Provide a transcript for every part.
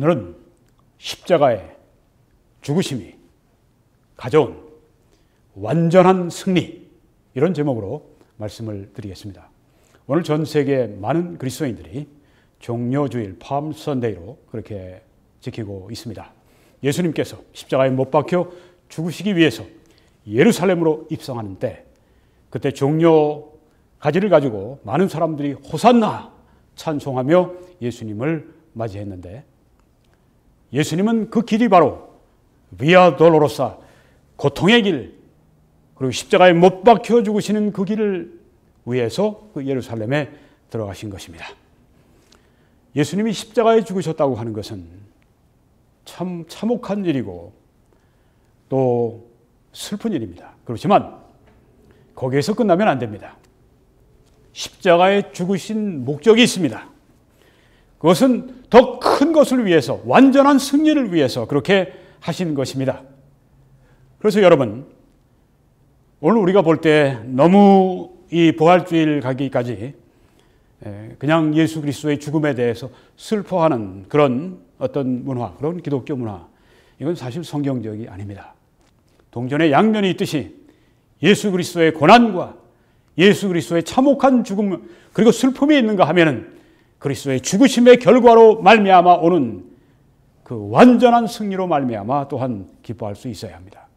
오늘은 십자가의 죽으심이 가져온 완전한 승리, 이런 제목으로 말씀을 드리겠습니다. 오늘 전 세계 많은 그리스도인들이 종려주일 팜 선데이로 그렇게 지키고 있습니다. 예수님께서 십자가에 못 박혀 죽으시기 위해서 예루살렘으로 입성하는 때, 그때 종려 가지를 가지고 많은 사람들이 호산나 찬송하며 예수님을 맞이했는데, 예수님은 그 길이 바로 비아 돌로로사, 고통의 길, 그리고 십자가에 못 박혀 죽으시는 그 길을 위해서 그 예루살렘에 들어가신 것입니다. 예수님이 십자가에 죽으셨다고 하는 것은 참 참혹한 일이고 또 슬픈 일입니다. 그렇지만 거기에서 끝나면 안 됩니다. 십자가에 죽으신 목적이 있습니다. 그것은 더 큰 것을 위해서, 완전한 승리를 위해서 그렇게 하신 것입니다. 그래서 여러분, 오늘 우리가 볼 때 너무 이 부활주일 가기까지 그냥 예수 그리스도의 죽음에 대해서 슬퍼하는 그런 어떤 문화, 그런 기독교 문화, 이건 사실 성경적이 아닙니다. 동전에 양면이 있듯이 예수 그리스도의 고난과 예수 그리스도의 참혹한 죽음, 그리고 슬픔이 있는가 하면은 그리스도의 죽으심의 결과로 말미암아 오는 그 완전한 승리로 말미암아 또한 기뻐할 수 있어야 합니다.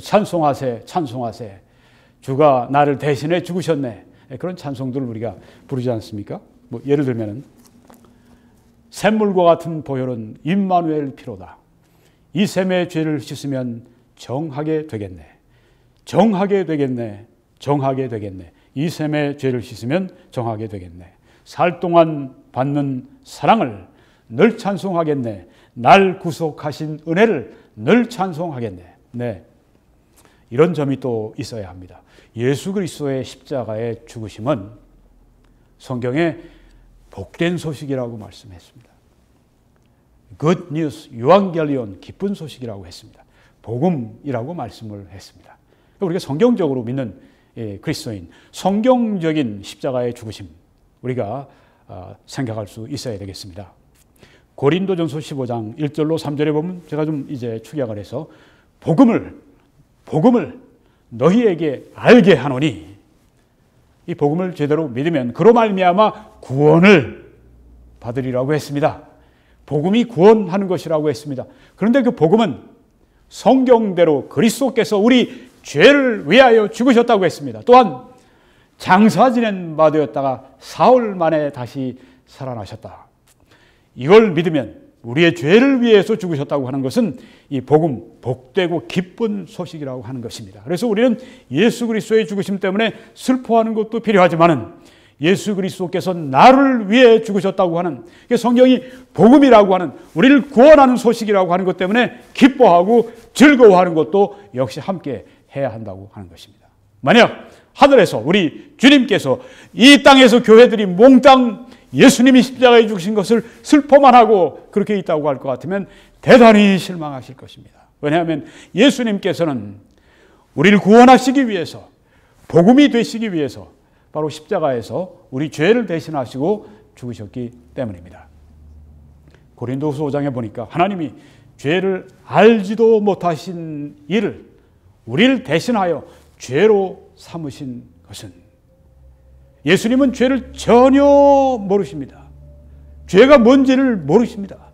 찬송하세, 찬송하세, 주가 나를 대신해 죽으셨네, 그런 찬송들을 우리가 부르지 않습니까? 뭐 예를 들면은 샘물과 같은 보혈은 임마누엘 피로다. 이 샘의 죄를 씻으면 정하게 되겠네. 정하게 되겠네. 정하게 되겠네. 이 샘의 죄를 씻으면 정하게 되겠네. 살 동안 받는 사랑을 늘 찬송하겠네. 날 구속하신 은혜를 늘 찬송하겠네. 네, 이런 점이 또 있어야 합니다. 예수 그리스도의 십자가의 죽으심은 성경에 복된 소식이라고 말씀했습니다. Good news, 유앙겔리온, 기쁜 소식이라고 했습니다. 복음이라고 말씀을 했습니다. 우리가 성경적으로 믿는 그리스도인, 성경적인 십자가의 죽으심, 우리가 생각할 수 있어야 되겠습니다. 고린도전서 15장 1절로 3절에 보면, 제가 좀 이제 축약을 해서 복음을 너희에게 알게 하노니, 이 복음을 제대로 믿으면 그로 말미암아 구원을 받으리라고 했습니다. 복음이 구원하는 것이라고 했습니다. 그런데 그 복음은 성경대로 그리스도께서 우리 죄를 위하여 죽으셨다고 했습니다. 또한 장사 지낸 바 되었다가 사흘 만에 다시 살아나셨다. 이걸 믿으면, 우리의 죄를 위해서 죽으셨다고 하는 것은 이 복음, 복되고 기쁜 소식이라고 하는 것입니다. 그래서 우리는 예수 그리스도의 죽으심 때문에 슬퍼하는 것도 필요하지만은 예수 그리스도께서 나를 위해 죽으셨다고 하는, 성경이 복음이라고 하는, 우리를 구원하는 소식이라고 하는 것 때문에 기뻐하고 즐거워하는 것도 역시 함께 해야 한다고 하는 것입니다. 만약 하늘에서 우리 주님께서 이 땅에서 교회들이 몽땅 예수님이 십자가에 죽으신 것을 슬퍼만 하고 그렇게 있다고 할 것 같으면 대단히 실망하실 것입니다. 왜냐하면 예수님께서는 우리를 구원하시기 위해서, 복음이 되시기 위해서 바로 십자가에서 우리 죄를 대신하시고 죽으셨기 때문입니다. 고린도후서 5장에 보니까 하나님이 죄를 알지도 못하신 이를 우리를 대신하여 죄로 삼으신 것은, 예수님은 죄를 전혀 모르십니다. 죄가 뭔지를 모르십니다.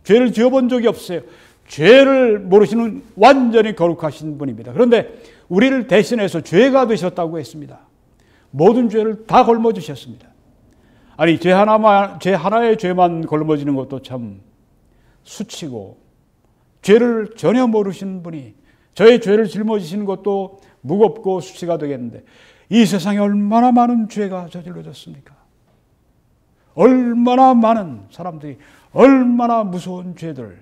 죄를 지어본 적이 없어요. 죄를 모르시는 완전히 거룩하신 분입니다. 그런데 우리를 대신해서 죄가 되셨다고 했습니다. 모든 죄를 다 걸머주셨습니다. 아니, 죄 하나의 죄만 걸머지는 것도 참 수치고, 죄를 전혀 모르시는 분이 저의 죄를 짊어지시는 것도 무겁고 수치가 되겠는데, 이 세상에 얼마나 많은 죄가 저질러졌습니까? 얼마나 많은 사람들이 얼마나 무서운 죄들을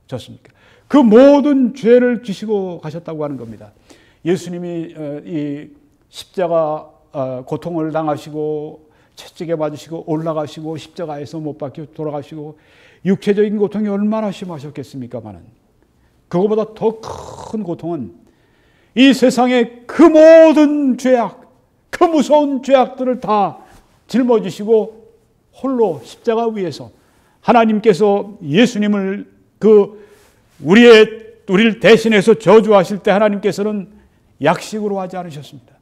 졌습니까? 그 모든 죄를 지시고 가셨다고 하는 겁니다. 예수님이 이 십자가 고통을 당하시고 채찍에 맞으시고 올라가시고 십자가에서 못 박혀 돌아가시고 육체적인 고통이 얼마나 심하셨겠습니까마는, 그거보다 더 큰 고통은 이 세상의 그 모든 죄악, 그 무서운 죄악들을 다 짊어지시고 홀로 십자가 위에서 하나님께서 예수님을 우리를 대신해서 저주하실 때 하나님께서는 약식으로 하지 않으셨습니다.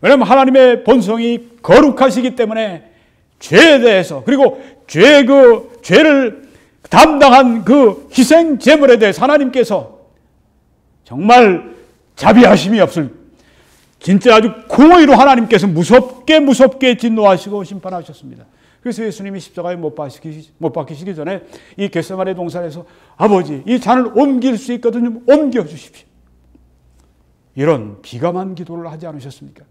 왜냐하면 하나님의 본성이 거룩하시기 때문에 죄에 대해서, 그리고 죄를 담당한 그 희생 제물에 대해서 하나님께서 정말 자비하심이 없을, 진짜 아주 공의로 하나님께서 무섭게 진노하시고 심판하셨습니다. 그래서 예수님이 십자가에 못 박히시기 전에 이 겟세마네 동산에서 아버지, 이 잔을 옮길 수 있거든요. 옮겨주십시오. 이런 비감한 기도를 하지 않으셨습니까?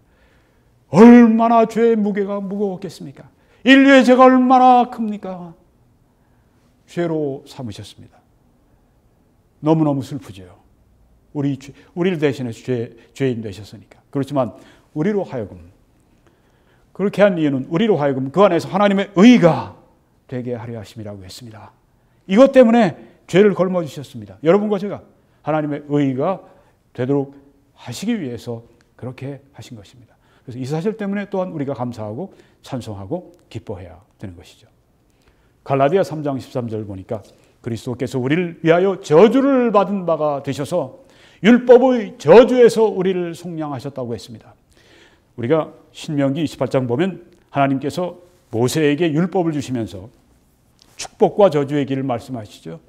얼마나 죄의 무게가 무거웠겠습니까? 인류의 죄가 얼마나 큽니까? 죄로 삼으셨습니다. 너무너무 슬프죠. 우리를 대신해서 죄인 되셨으니까. 그렇지만 우리로 하여금, 그렇게 한 이유는 우리로 하여금 그 안에서 하나님의 의가 되게 하려 하심이라고 했습니다. 이것 때문에 죄를 걸머주셨습니다. 여러분과 제가 하나님의 의가 되도록 하시기 위해서 그렇게 하신 것입니다. 그래서 이 사실 때문에 또한 우리가 감사하고 찬송하고 기뻐해야 되는 것이죠. 갈라디아 3장 13절 보니까 그리스도께서 우리를 위하여 저주를 받은 바가 되셔서 율법의 저주에서 우리를 속량하셨다고 했습니다. 우리가 신명기 28장 보면 하나님께서 모세에게 율법을 주시면서 축복과 저주의 길을 말씀하시죠.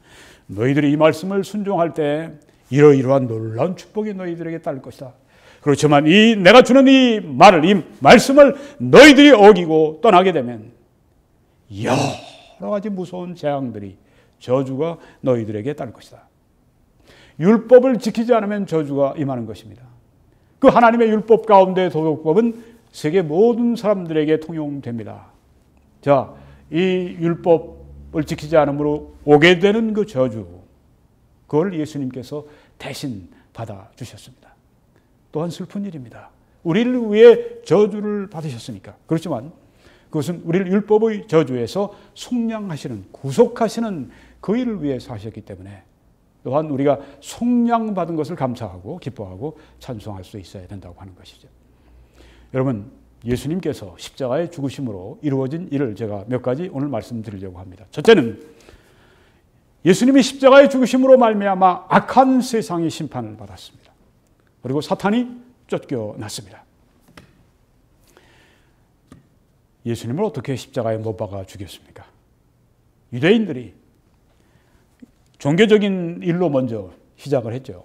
너희들이 이 말씀을 순종할 때 이러이러한 놀라운 축복이 너희들에게 따를 것이다. 그렇지만 내가 주는 이 말씀을 너희들이 어기고 떠나게 되면 여러 가지 무서운 재앙들이, 저주가 너희들에게 따를 것이다. 율법을 지키지 않으면 저주가 임하는 것입니다. 그 하나님의 율법 가운데 도덕법은 세계 모든 사람들에게 통용됩니다. 자, 이 율법을 지키지 않으므로 오게 되는 그 저주, 그걸 예수님께서 대신 받아주셨습니다. 또한 슬픈 일입니다. 우리를 위해 저주를 받으셨으니까. 그렇지만 그것은 우리를 율법의 저주에서 속량하시는, 구속하시는 그 일을 위해서 하셨기 때문에 또한 우리가 속량받은 것을 감사하고 기뻐하고 찬송할 수 있어야 된다고 하는 것이죠. 여러분, 예수님께서 십자가의 죽으심으로 이루어진 일을 제가 몇 가지 오늘 말씀드리려고 합니다. 첫째는 예수님이 십자가의 죽으심으로 말미암아 악한 세상의 심판을 받았습니다. 그리고 사탄이 쫓겨났습니다. 예수님을 어떻게 십자가에 못 박아 죽였습니까? 유대인들이 종교적인 일로 먼저 시작을 했죠.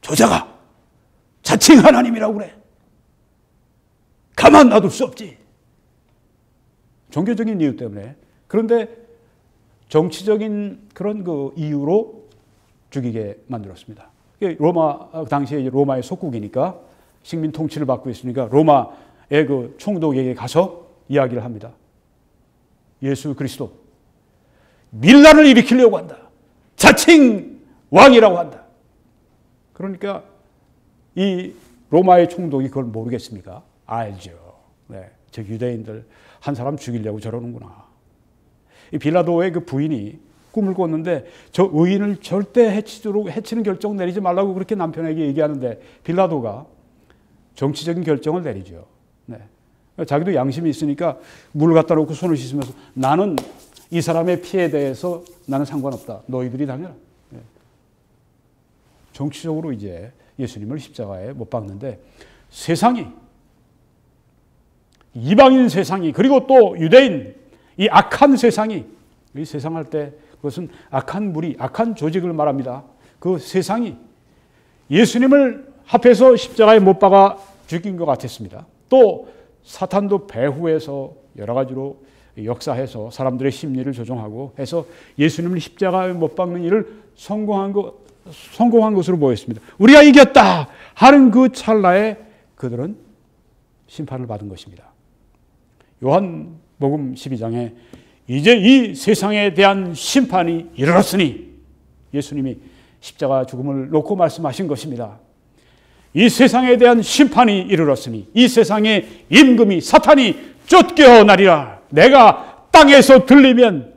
저자가 자칭 하나님이라고 그래. 가만 놔둘 수 없지. 종교적인 이유 때문에. 그런데 정치적인 그런 그 이유로 죽이게 만들었습니다. 로마, 당시에 로마의 속국이니까 식민 통치를 받고 있으니까 로마의 그 총독에게 가서 이야기를 합니다. 예수 그리스도 밀란을 일으키려고 한다. 자칭 왕이라고 한다. 그러니까 이 로마의 총독이 그걸 모르겠습니까? 알죠. 네, 저 유대인들 한 사람 죽이려고 저러는구나. 이 빌라도의 그 부인이 꿈을 꿨는데 저 의인을 절대 해치는 결정 내리지 말라고 그렇게 남편에게 얘기하는데 빌라도가 정치적인 결정을 내리죠. 네. 자기도 양심이 있으니까 물을 갖다 놓고 손을 씻으면서 나는 이 사람의 피해에 대해서 나는 상관없다. 너희들이 당해라. 네. 정치적으로 이제 예수님을 십자가에 못 박는데 세상이, 이방인 세상이, 그리고 또 유대인, 이 악한 세상이, 이 세상 할 때 그것은 악한 무리, 악한 조직을 말합니다. 그 세상이 예수님을 합해서 십자가에 못 박아 죽인 것 같았습니다. 또 사탄도 배후에서 여러 가지로 역사해서 사람들의 심리를 조종하고 해서 예수님을 십자가에 못 박는 일을 성공한 것으로 보였습니다. 우리가 이겼다 하는 그 찰나에 그들은 심판을 받은 것입니다. 요한복음 12장에 이제 이 세상에 대한 심판이 이르렀으니 예수님이 십자가 죽음을 놓고 말씀하신 것입니다. 이 세상에 대한 심판이 이르렀으니 이 세상의 임금이 사탄이 쫓겨나리라. 내가 땅에서 들리면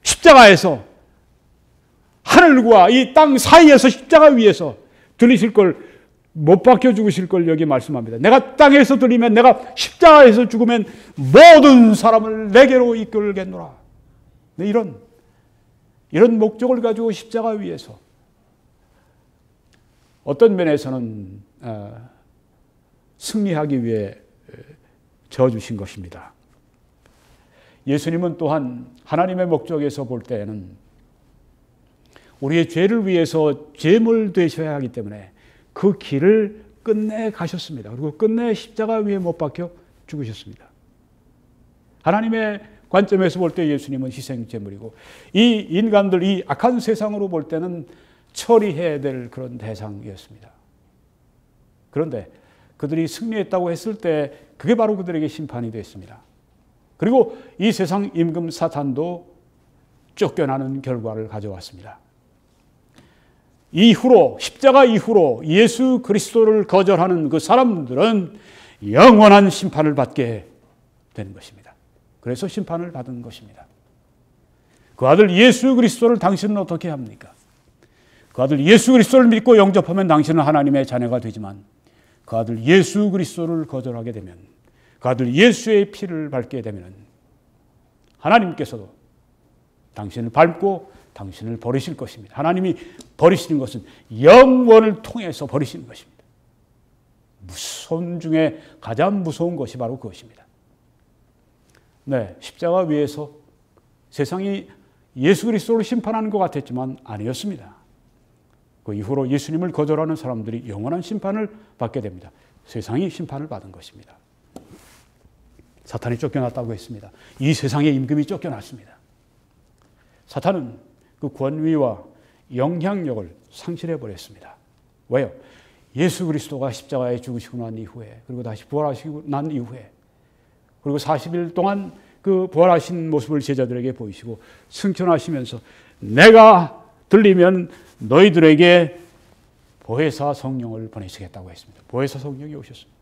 십자가에서 하늘과 이 땅 사이에서 십자가 위에서 들리실 걸 못 박혀 죽으실 걸 여기 말씀합니다. 내가 땅에서 들리면, 내가 십자가에서 죽으면 모든 사람을 내게로 이끌겠노라. 이런 목적을 가지고 십자가 위에서 어떤 면에서는 승리하기 위해 저주신 것입니다. 예수님은 또한 하나님의 목적에서 볼 때에는 우리의 죄를 위해서 제물 되셔야 하기 때문에 그 길을 끝내 가셨습니다. 그리고 끝내 십자가 위에 못 박혀 죽으셨습니다. 하나님의 관점에서 볼 때 예수님은 희생제물이고 이 인간들, 이 악한 세상으로 볼 때는 처리해야 될 그런 대상이었습니다. 그런데 그들이 승리했다고 했을 때 그게 바로 그들에게 심판이 됐습니다. 그리고 이 세상 임금 사탄도 쫓겨나는 결과를 가져왔습니다. 이후로, 십자가 이후로 예수 그리스도를 거절하는 그 사람들은 영원한 심판을 받게 되는 것입니다. 그래서 심판을 받은 것입니다. 그 아들 예수 그리스도를 당신은 어떻게 합니까? 그 아들 예수 그리스도를 믿고 영접하면 당신은 하나님의 자녀가 되지만 그 아들 예수 그리스도를 거절하게 되면, 그 아들 예수의 피를 밟게 되면 하나님께서도 당신을 밟고 당신을 버리실 것입니다. 하나님이 버리시는 것은 영원을 통해서 버리시는 것입니다. 무서운 중에 가장 무서운 것이 바로 그것입니다. 네, 십자가 위에서 세상이 예수 그리스도를 심판하는 것 같았지만 아니었습니다. 그 이후로 예수님을 거절하는 사람들이 영원한 심판을 받게 됩니다. 세상이 심판을 받은 것입니다. 사탄이 쫓겨났다고 했습니다. 이 세상의 임금이 쫓겨났습니다. 사탄은 그 권위와 영향력을 상실해버렸습니다. 왜요? 예수 그리스도가 십자가에 죽으시고 난 이후에, 그리고 다시 부활하시고 난 이후에, 그리고 40일 동안 그 부활하신 모습을 제자들에게 보이시고 승천하시면서 내가 들리면 너희들에게 보혜사 성령을 보내시겠다고 했습니다. 보혜사 성령이 오셨습니다.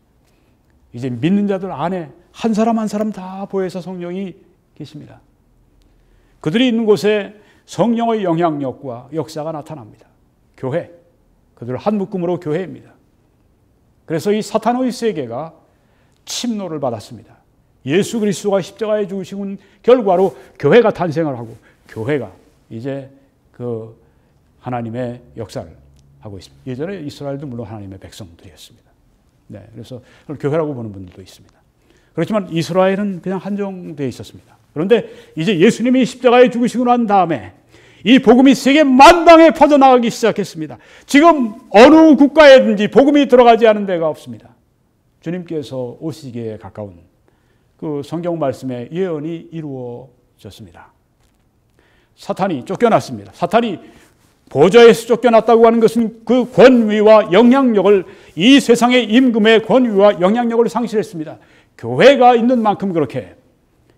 이제 믿는 자들 안에 한 사람 한 사람 다 보혜사 성령이 계십니다. 그들이 있는 곳에 성령의 영향력과 역사가 나타납니다. 교회, 그들 한 묶음으로 교회입니다. 그래서 이 사탄의 세계가 침노를 받았습니다. 예수 그리스도가 십자가에 죽으신 결과로 교회가 탄생을 하고 교회가 이제 그 하나님의 역사를 하고 있습니다. 예전에 이스라엘도 물론 하나님의 백성들이었습니다. 네, 그래서 교회라고 보는 분들도 있습니다. 그렇지만 이스라엘은 그냥 한정되어 있었습니다. 그런데 이제 예수님이 십자가에 죽으시고 난 다음에 이 복음이 세계 만방에 퍼져나가기 시작했습니다. 지금 어느 국가에든지 복음이 들어가지 않은 데가 없습니다. 주님께서 오시기에 가까운 그 성경 말씀의 예언이 이루어졌습니다. 사탄이 쫓겨났습니다. 사탄이 보좌에서 쫓겨났다고 하는 것은 그 권위와 영향력을, 이 세상의 임금의 권위와 영향력을 상실했습니다. 교회가 있는 만큼 그렇게,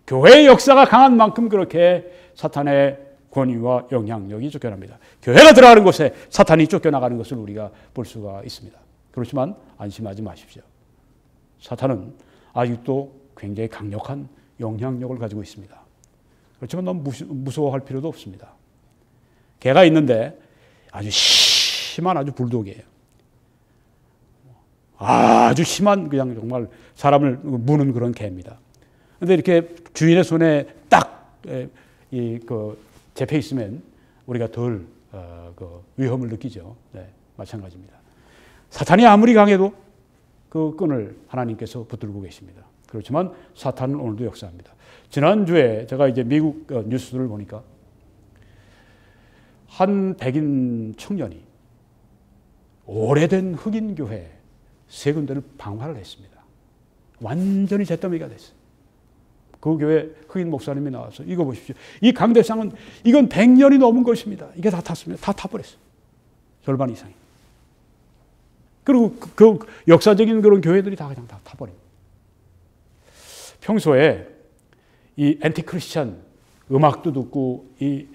교회의 역사가 강한 만큼 그렇게 사탄의 권위와 영향력이 쫓겨납니다. 교회가 들어가는 곳에 사탄이 쫓겨나가는 것을 우리가 볼 수가 있습니다. 그렇지만 안심하지 마십시오. 사탄은 아직도 굉장히 강력한 영향력을 가지고 있습니다. 그렇지만 너무 무서워할 필요도 없습니다. 개가 있는데 아주 심한 아주 불독이에요. 아주 심한 그냥 정말 사람을 무는 그런 개입니다. 그런데 이렇게 주인의 손에 딱 잡혀 있으면 우리가 덜 위험을 느끼죠. 네, 마찬가지입니다. 사탄이 아무리 강해도 그 끈을 하나님께서 붙들고 계십니다. 그렇지만 사탄은 오늘도 역사합니다. 지난주에 제가 이제 미국 뉴스를 보니까 한 백인 청년이 오래된 흑인 교회 세 군데를 방화를 했습니다. 완전히 잿더미가 됐어요. 그 교회 흑인 목사님이 나와서 이거 보십시오. 이 강대상은 이건 100년이 넘은 것입니다. 이게 다 탔습니다. 다 타버렸어요. 절반 이상이. 그리고 그 역사적인 그런 교회들이 다 그냥 다 타버립니다. 평소에 이 엔티크리스천 음악도 듣고 이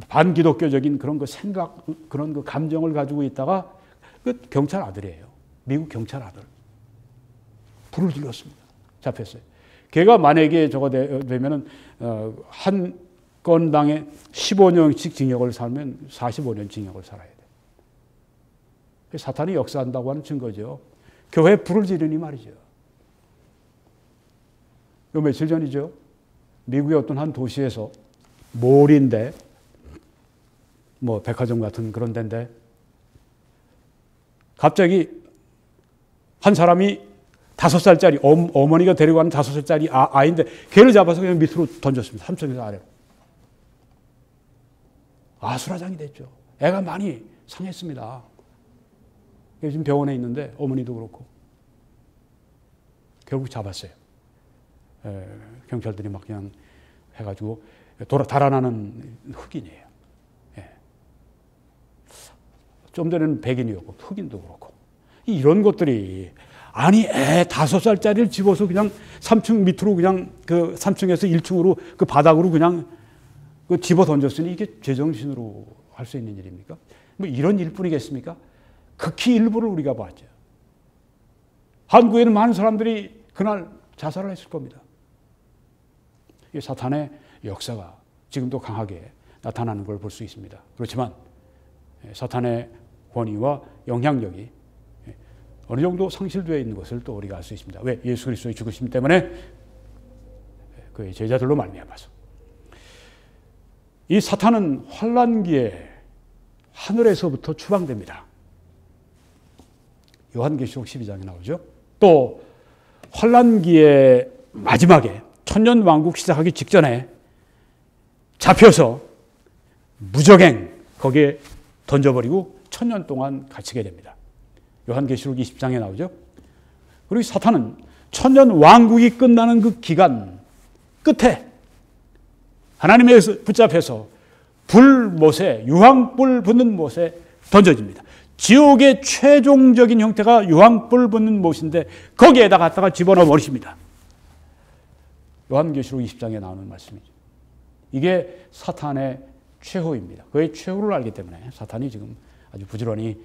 반기독교적인 그런 그 생각, 그런 그 감정을 가지고 있다가 그 경찰 아들이에요. 미국 경찰 아들. 불을 질렀습니다. 잡혔어요. 걔가 만약에 저거 되면은 한 건당에 15년씩 징역을 살면 45년 징역을 살아야 돼요. 사탄이 역사한다고 하는 증거죠. 교회에 불을 지르니 말이죠. 요 며칠 전이죠. 미국의 어떤 한 도시에서 몰인데, 뭐 백화점 같은 그런 데인데 갑자기 한 사람이 5살짜리 어머니가 데리고 가는 5살짜리 아이인데 걔를 잡아서 그냥 밑으로 던졌습니다. 3층에서 아래로. 아수라장이 됐죠. 애가 많이 상했습니다. 지금 병원에 있는데 어머니도 그렇고 결국 잡았어요. 경찰들이 막 그냥 해가지고 달아나는 흑인이에요. 좀 전에는 백인이었고 흑인도 그렇고 이런 것들이 아니 애 5살짜리를 집어서 그냥 3층 밑으로 그냥 그 3층에서 1층으로 그 바닥으로 그냥 그 집어 던졌으니 이게 제정신으로 할 수 있는 일입니까? 뭐 이런 일뿐이겠습니까? 극히 일부를 우리가 봤죠. 한국에는 많은 사람들이 그날 자살을 했을 겁니다. 이 사탄의 역사가 지금도 강하게 나타나는 걸 볼 수 있습니다. 그렇지만 사탄의 권위와 영향력이 어느 정도 상실되어 있는 것을 또 우리가 알 수 있습니다. 왜? 예수 그리스도의 죽으심 때문에 그의 제자들로 말미암아서. 이 사탄은 환난기에 하늘에서부터 추방됩니다. 요한계시록 12장에 나오죠. 또 환난기의 마지막에 천년왕국 시작하기 직전에 잡혀서 무적행 거기에 던져버리고 천년 동안 갇히게 됩니다. 요한계시록 20장에 나오죠. 그리고 사탄은 천년왕국이 끝나는 그 기간 끝에 하나님에 붙잡혀서 불못에 유황불 붙는 못에 던져집니다. 지옥의 최종적인 형태가 유황불 붙는 못인데 거기에다 갖다가 집어넣어 버리십니다. 요한계시록 20장에 나오는 말씀이죠. 이게 사탄의 최후입니다. 그의 최후를 알기 때문에 사탄이 지금 아주 부지런히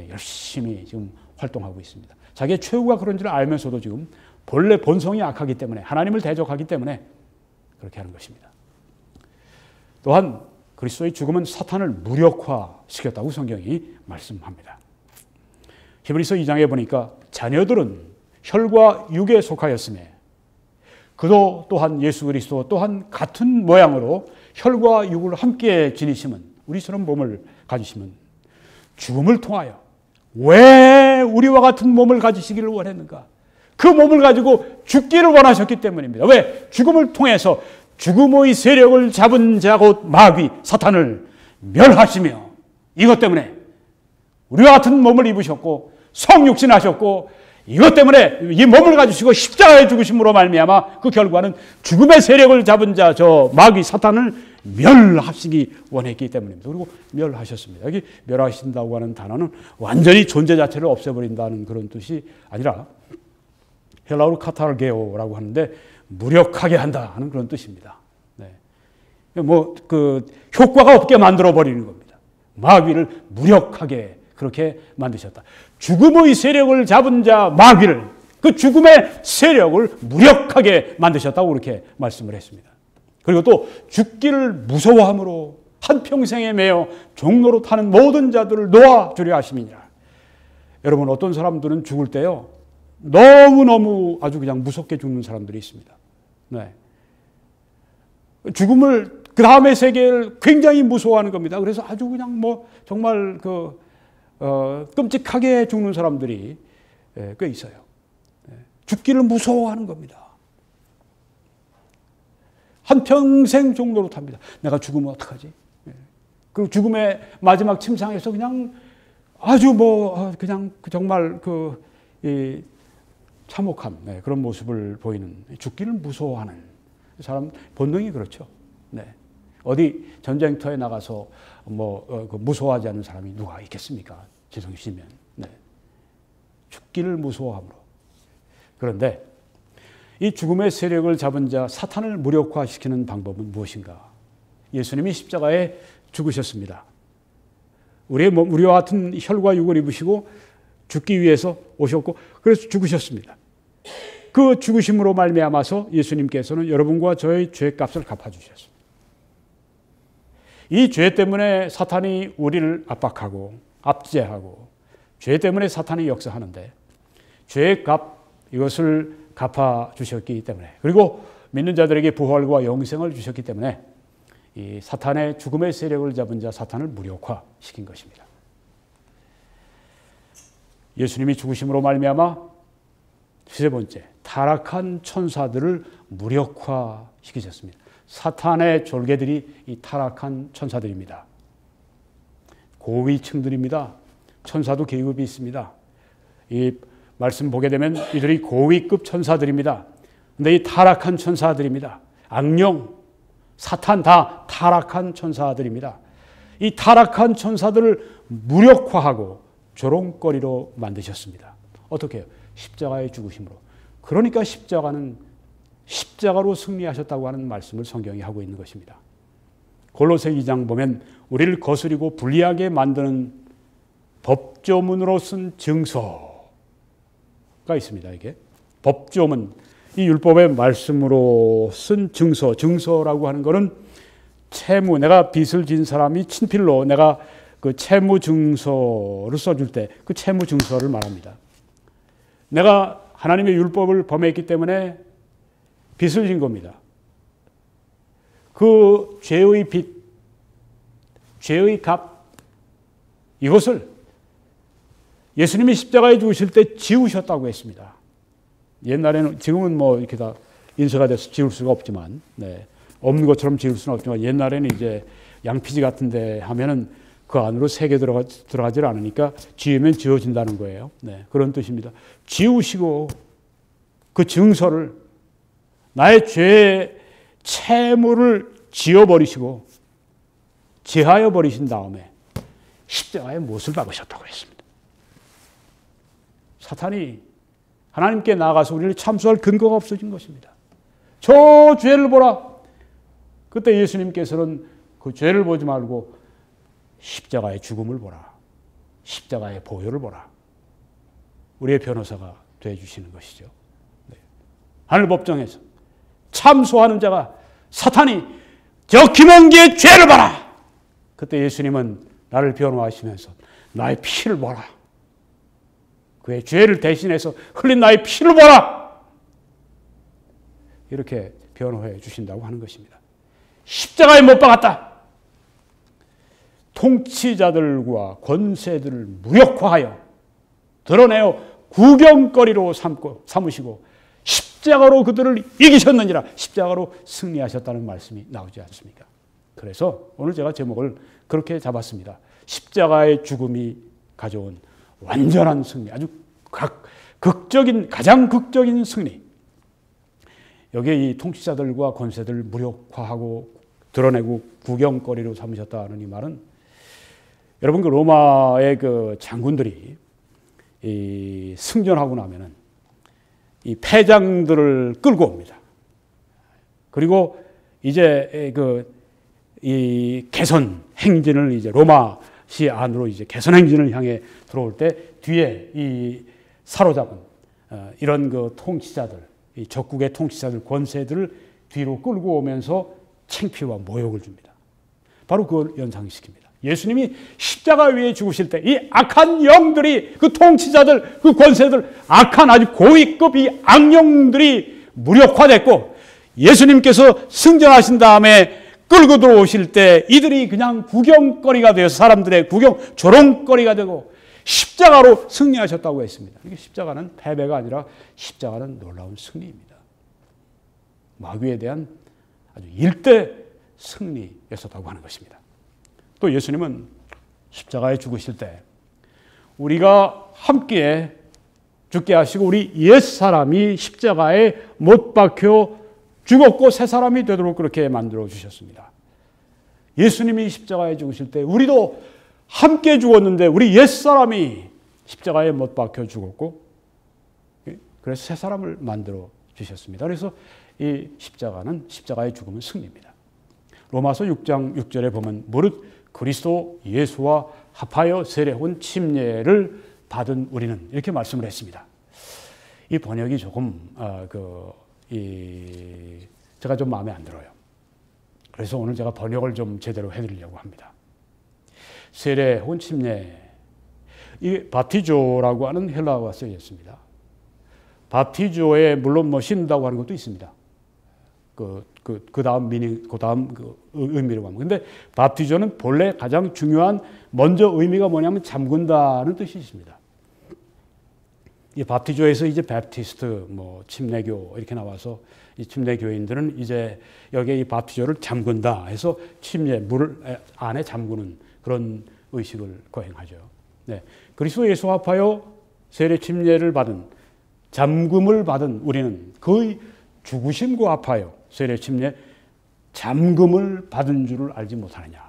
열심히 지금 활동하고 있습니다. 자기의 최후가 그런 줄 알면서도 지금 본래 본성이 악하기 때문에 하나님을 대적하기 때문에 그렇게 하는 것입니다. 또한 그리스도의 죽음은 사탄을 무력화시켰다고 성경이 말씀합니다. 히브리서 2장에 보니까 자녀들은 혈과 육에 속하였으며 그도 또한 예수 그리스도 또한 같은 모양으로 혈과 육을 함께 지니심은 우리처럼 몸을 가지심은 죽음을 통하여 왜 우리와 같은 몸을 가지시기를 원했는가? 그 몸을 가지고 죽기를 원하셨기 때문입니다. 왜? 죽음을 통해서 죽음의 세력을 잡은 자 곧 마귀 사탄을 멸하시며 이것 때문에 우리와 같은 몸을 입으셨고 성육신하셨고 이것 때문에 이 몸을 가지시고 십자가에 죽으심으로 말미암아 그 결과는 죽음의 세력을 잡은 자 저 마귀 사탄을 멸하시기 원했기 때문입니다. 그리고 멸하셨습니다. 여기 멸하신다고 하는 단어는 완전히 존재 자체를 없애버린다는 그런 뜻이 아니라 헬라어로 카타르게오라고 하는데 무력하게 한다 하는 그런 뜻입니다. 네. 뭐 그 효과가 없게 만들어 버리는 겁니다. 마귀를 무력하게 그렇게 만드셨다. 죽음의 세력을 잡은 자 마귀를 그 죽음의 세력을 무력하게 만드셨다고 그렇게 말씀을 했습니다. 그리고 또 죽기를 무서워함으로 한평생에 매여 종로로 타는 모든 자들을 놓아주려 하심이니라. 여러분 어떤 사람들은 죽을 때요 너무너무 아주 그냥 무섭게 죽는 사람들이 있습니다. 네. 죽음을 그 다음의 세계를 굉장히 무서워하는 겁니다. 그래서 아주 그냥 뭐 정말 끔찍하게 죽는 사람들이 꽤 있어요. 죽기를 무서워하는 겁니다. 한평생 종로로 탑니다. 내가 죽으면 어떡하지? 그 죽음의 마지막 침상에서 그냥 아주 그냥 정말 참혹함, 그런 모습을 보이는 죽기를 무서워하는 사람 본능이 그렇죠. 네. 어디 전쟁터에 나가서 무서워하지 않는 사람이 누가 있겠습니까? 지성이시면. 네. 죽기를 무서워함으로. 그런데 이 죽음의 세력을 잡은 자 사탄을 무력화시키는 방법은 무엇인가? 예수님이 십자가에 죽으셨습니다. 우리와 같은 혈과 육을 입으시고 죽기 위해서 오셨고 그래서 죽으셨습니다. 그 죽으심으로 말미암아서 예수님께서는 여러분과 저의 죄값을 갚아주셨습니다. 이 죄 때문에 사탄이 우리를 압박하고 압제하고 죄 때문에 사탄이 역사하는데 죄의 값 이것을 갚아주셨기 때문에 그리고 믿는 자들에게 부활과 영생을 주셨기 때문에 이 사탄의 죽음의 세력을 잡은 자 사탄을 무력화시킨 것입니다. 예수님이 죽으심으로 말미암아 세 번째, 타락한 천사들을 무력화시키셨습니다. 사탄의 졸개들이 이 타락한 천사들입니다. 고위층들입니다. 천사도 계급이 있습니다. 이 말씀 보게 되면 이들이 고위급 천사들입니다. 근데 이 타락한 천사들입니다. 악령, 사탄 다 타락한 천사들입니다. 이 타락한 천사들을 무력화하고 조롱거리로 만드셨습니다. 어떻게 해요? 십자가의 죽으심으로. 그러니까 십자가는 십자가로 승리하셨다고 하는 말씀을 성경이 하고 있는 것입니다. 골로새 2장 보면 우리를 거스리고 불리하게 만드는 법조문으로 쓴 증서가 있습니다. 이게 법조문, 이 율법의 말씀으로 쓴 증서, 증서라고 하는 것은 채무, 내가 빚을 진 사람이 친필로 내가 그 채무 증서를 써줄 때 그 채무 증서를 말합니다. 내가 하나님의 율법을 범했기 때문에 빚을 진 겁니다. 그 죄의 빚, 죄의 값, 이것을 예수님이 십자가에 죽으실 때 지우셨다고 했습니다. 옛날에는, 지금은 뭐 이렇게 다 인쇄가 돼서 지울 수가 없지만, 네, 없는 것처럼 지울 수는 없지만, 옛날에는 이제 양피지 같은데 하면은 그 안으로 색이 들어가질 않으니까 지우면 지워진다는 거예요. 네, 그런 뜻입니다. 지우시고 그 증서를, 나의 죄의 채무를 지워버리시고 제하여 버리신 다음에 십자가에 못을 박으셨다고 했습니다. 사탄이 하나님께 나가서 우리를 참수할 근거가 없어진 것입니다. 저 죄를 보라. 그때 예수님께서는 그 죄를 보지 말고 십자가의 죽음을 보라. 십자가의 보혈을 보라. 우리의 변호사가 되어주시는 것이죠. 네. 하늘 법정에서 참소하는 자가, 사탄이 저 김원기의 죄를 봐라. 그때 예수님은 나를 변호하시면서 나의 피를 보라. 그의 죄를 대신해서 흘린 나의 피를 보라. 이렇게 변호해 주신다고 하는 것입니다. 십자가에 못 박았다. 통치자들과 권세들을 무력화하여 드러내어 구경거리로 삼으시고 십자가로 그들을 이기셨느니라. 십자가로 승리하셨다는 말씀이 나오지 않습니까? 그래서 오늘 제가 제목을 그렇게 잡았습니다. 십자가의 죽음이 가져온 완전한 승리, 아주 가장 극적인 승리. 여기에 이 통치자들과 권세들을 무력화하고 드러내고 구경거리로 삼으셨다는 이 말은, 여러분 그 로마의 그 장군들이 이 승전하고 나면은 이 패장들을 끌고 옵니다. 그리고 이제 이 개선 행진을 이제 로마시 안으로 이제 개선 행진을 향해 들어올 때 뒤에 이 사로잡은 이런 그 통치자들, 이 적국의 통치자들, 권세들을 뒤로 끌고 오면서 창피와 모욕을 줍니다. 바로 그걸 연상시킵니다. 예수님이 십자가 위에 죽으실 때 이 악한 영들이, 그 통치자들, 그 권세들, 악한 아주 고위급 이 악령들이 무력화됐고, 예수님께서 승전하신 다음에 끌고 들어오실 때 이들이 그냥 구경거리가 되어서 사람들의 조롱거리가 되고 십자가로 승리하셨다고 했습니다. 이게 십자가는 패배가 아니라 십자가는 놀라운 승리입니다. 마귀에 대한 아주 일대 승리였었다고 하는 것입니다. 또 예수님은 십자가에 죽으실 때 우리가 함께 죽게 하시고 우리 옛사람이 십자가에 못 박혀 죽었고 새 사람이 되도록 그렇게 만들어 주셨습니다. 예수님이 십자가에 죽으실 때 우리도 함께 죽었는데 우리 옛사람이 십자가에 못 박혀 죽었고, 그래서 새 사람을 만들어 주셨습니다. 그래서 이 십자가의 죽음은 승리입니다. 로마서 6장 6절에 보면 무릇 그리스도 예수와 합하여 세례혼 침례를 받은 우리는, 이렇게 말씀을 했습니다. 이 번역이 조금 제가 좀 마음에 안 들어요. 그래서 오늘 제가 번역을 좀 제대로 해드리려고 합니다. 세례혼 침례, 이 바티조라고 하는 헬라어가 쓰여 있습니다. 바티조에 물론 뭐 씻는다고 하는 것도 있습니다. 그 다음 미닝, 그 다음 의미로 가면. 근데 밥티조는 본래 가장 중요한 먼저 의미가 뭐냐면 잠근다는 뜻이 있습니다. 이 밥티조에서 이제 베프티스트, 침례교 이렇게 나와서 이 침례교인들은 이제 여기에 이 밥티조를 잠근다 해서 침례, 물 안에 잠그는 그런 의식을 거행하죠. 네. 그리스도 예수 합하여 세례 침례를 받은, 잠금을 받은 우리는 그 죽으심과 합하여 세례 침례 잠금을 받은 줄을 알지 못하느냐.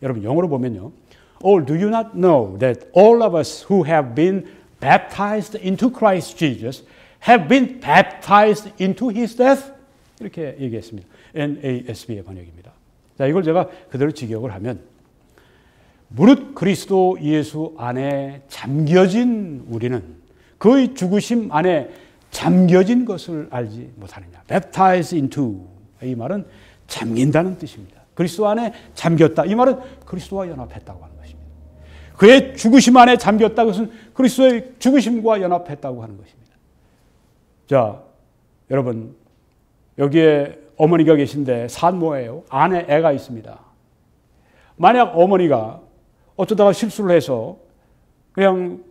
여러분 영어로 보면요. Or do you not know that all of us who have been baptized into Christ Jesus have been baptized into His death? 이렇게 얘기했습니다. NASB의 번역입니다. 자, 이걸 제가 그대로 직역을 하면 무릇 그리스도 예수 안에 잠겨진 우리는 그의 죽으심 안에 잠겨진 것을 알지 못하느냐. Baptized into, 이 말은 잠긴다는 뜻입니다. 그리스도 안에 잠겼다. 이 말은 그리스도와 연합했다고 하는 것입니다. 그의 죽으심 안에 잠겼다. 그것은 그리스도의 죽으심과 연합했다고 하는 것입니다. 자, 여러분 여기에 어머니가 계신데 산모예요. 안에 애가 있습니다. 만약 어머니가 어쩌다가 실수를 해서 그냥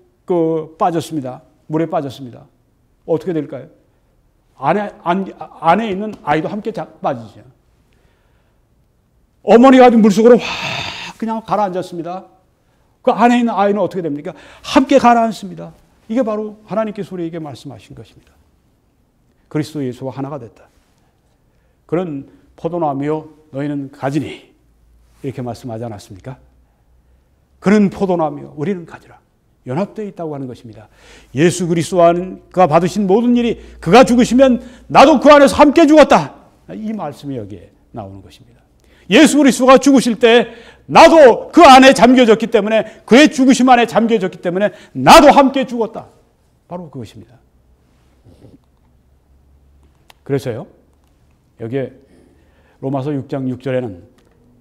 빠졌습니다. 물에 빠졌습니다. 어떻게 될까요? 안에 있는 아이도 함께 빠지죠. 어머니가 물속으로 확 그냥 가라앉았습니다. 그 안에 있는 아이는 어떻게 됩니까? 함께 가라앉습니다. 이게 바로 하나님께서 우리에게 말씀하신 것입니다. 그리스도 예수와 하나가 됐다. 그런 포도나무여 너희는 가지니 이렇게 말씀하지 않았습니까? 그런 포도나무여 우리는 가지라. 연합되어 있다고 하는 것입니다. 예수 그리스도가 받으신 모든 일이 그가 죽으시면 나도 그 안에서 함께 죽었다. 이 말씀이 여기에 나오는 것입니다. 예수 그리스도가 죽으실 때 나도 그 안에 잠겨졌기 때문에 그의 죽으심 안에 잠겨졌기 때문에 나도 함께 죽었다. 바로 그것입니다. 그래서요. 여기에 로마서 6장 6절에는